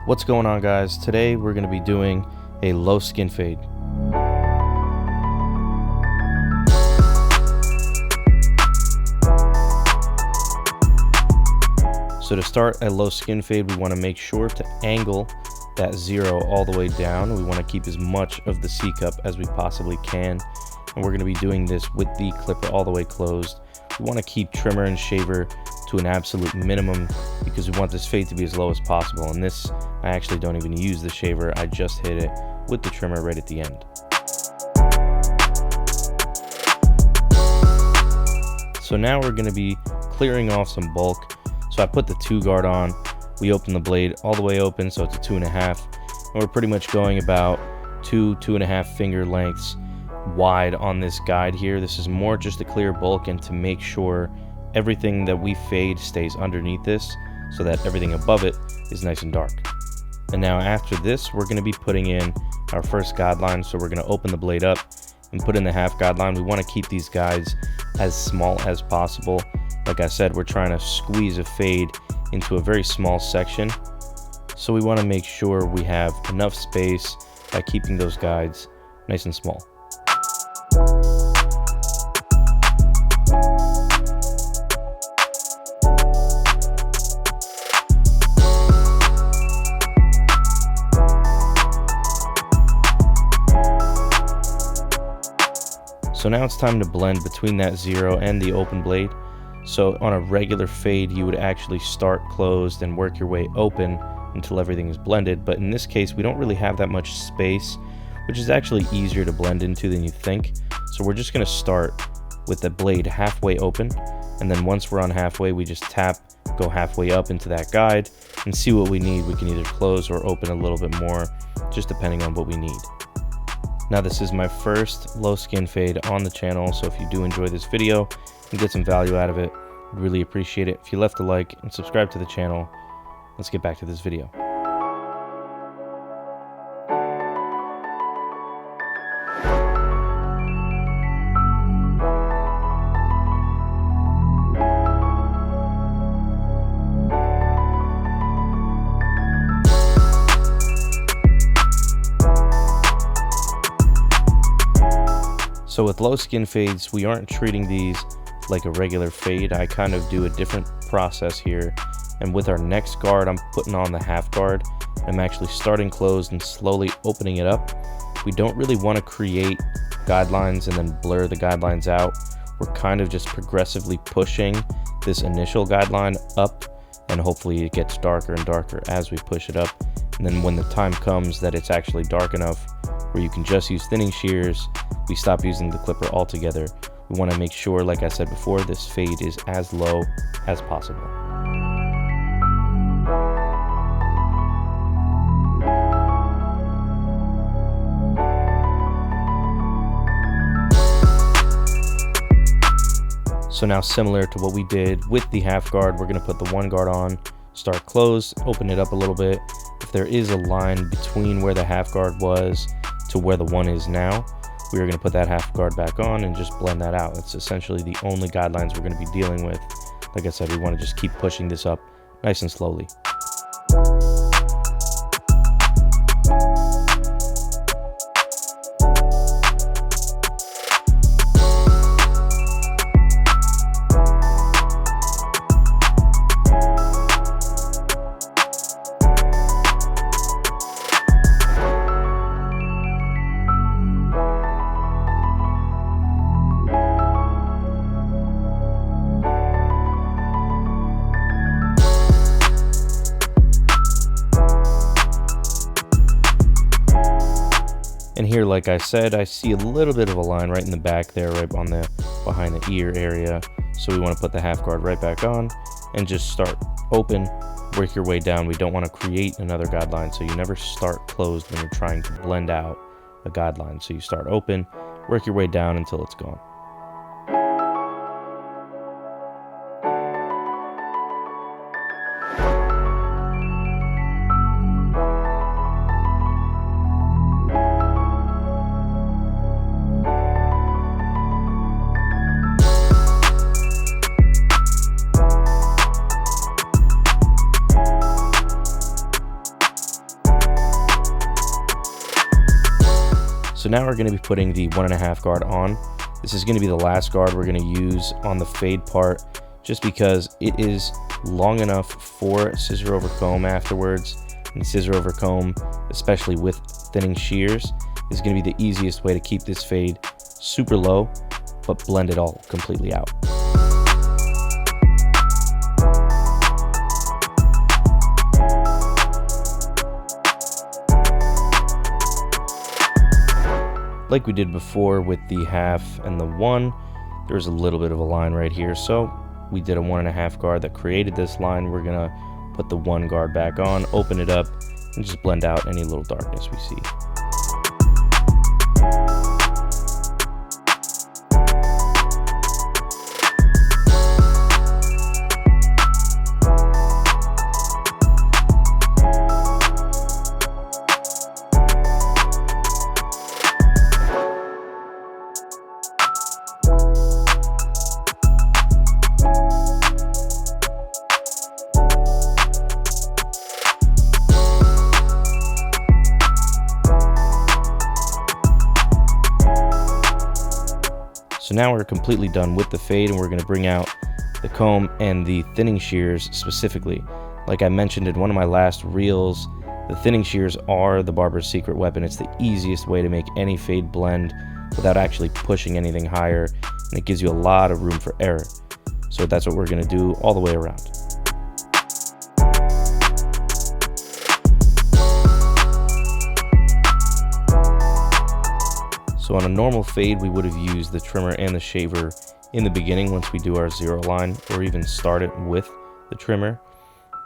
What's going on, guys? Today we're going to be doing a low skin fade. So to start a low skin fade, we want to make sure to angle that zero all the way down. We want to keep as much of the C cup as we possibly can, and we're going to be doing this with the clipper all the way closed. We want to keep trimmer and shaver to an absolute minimum because we want this fade to be as low as possible. And this, I actually don't even use the shaver, I just hit it with the trimmer right at the end. So now we're going to be clearing off some bulk. So I put the 2 guard on, we open the blade all the way open, so it's a 2.5, and we're pretty much going about 2.5 finger lengths wide on this guide here. This is more just to clear bulk and to make sure everything that we fade stays underneath this so that everything above it is nice and dark. And now after this, we're going to be putting in our first guideline. So we're going to open the blade up and put in the half guideline. We want to keep these guides as small as possible. Like I said, we're trying to squeeze a fade into a very small section, so we want to make sure we have enough space by keeping those guides nice and small. So now it's time to blend between that zero and the open blade. So on a regular fade, you would actually start closed and work your way open until everything is blended. But in this case, we don't really have that much space, which is actually easier to blend into than you think. So we're just going to start with the blade halfway open. And then once we're on halfway, we just tap, go halfway up into that guide and see what we need. We can either close or open a little bit more, just depending on what we need. Now this is my first low skin fade on the channel, so if you do enjoy this video and get some value out of it, I'd really appreciate it if you left a like and subscribe to the channel. Let's get back to this video. So with low skin fades, we aren't treating these like a regular fade. I kind of do a different process here. And with our next guard, I'm putting on the half guard. I'm actually starting closed and slowly opening it up. We don't really want to create guidelines and then blur the guidelines out. We're kind of just progressively pushing this initial guideline up, and hopefully it gets darker and darker as we push it up. And then when the time comes that it's actually dark enough where you can just use thinning shears, we stop using the clipper altogether. We want to make sure, like I said before, this fade is as low as possible. So now, similar to what we did with the half guard, we're going to put the 1 guard on, start closed, open it up a little bit. If there is a line between where the half guard was to where the 1 is now, we are going to put that half guard back on and just blend that out. It's essentially the only guidelines we're going to be dealing with. Like I said, we want to just keep pushing this up nice and slowly. And here, like I said, I see a little bit of a line right in the back there, right on the behind the ear area. So we want to put the half guard right back on and just start open, work your way down. We don't want to create another guideline, so you never start closed when you're trying to blend out a guideline. So you start open, work your way down until it's gone. So now we're going to be putting the 1.5 guard on. This is going to be the last guard we're going to use on the fade part, just because it is long enough for scissor over comb afterwards. And scissor over comb, especially with thinning shears, is going to be the easiest way to keep this fade super low, but blend it all completely out. Like we did before with the half and the 1, there's a little bit of a line right here, so we did a 1.5 guard that created this line. We're gonna put the 1 guard back on, open it up, and just blend out any little darkness we see. So now we're completely done with the fade, and we're going to bring out the comb and the thinning shears specifically. Like I mentioned in one of my last reels, the thinning shears are the barber's secret weapon. It's the easiest way to make any fade blend without actually pushing anything higher, and it gives you a lot of room for error. So that's what we're going to do all the way around. So on a normal fade, we would have used the trimmer and the shaver in the beginning once we do our 0 line, or even start it with the trimmer.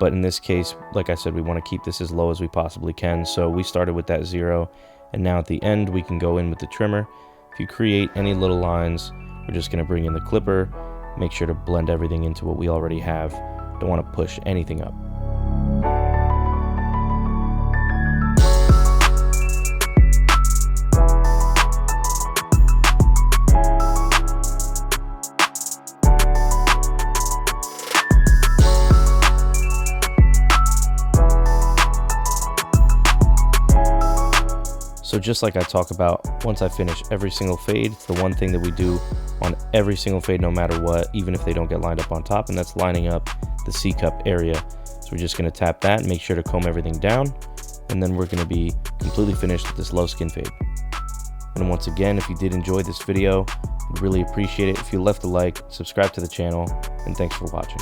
But in this case, like I said, we want to keep this as low as we possibly can. So we started with that 0, and now at the end, we can go in with the trimmer. If you create any little lines, we're just going to bring in the clipper, make sure to blend everything into what we already have. Don't want to push anything up. So just like I talk about, once I finish every single fade, it's the one thing that we do on every single fade no matter what, even if they don't get lined up on top, and that's lining up the C-cup area. So we're just going to tap that and make sure to comb everything down, and then we're going to be completely finished with this low skin fade. And once again, if you did enjoy this video, I'd really appreciate it if you left a like, subscribe to the channel, and thanks for watching.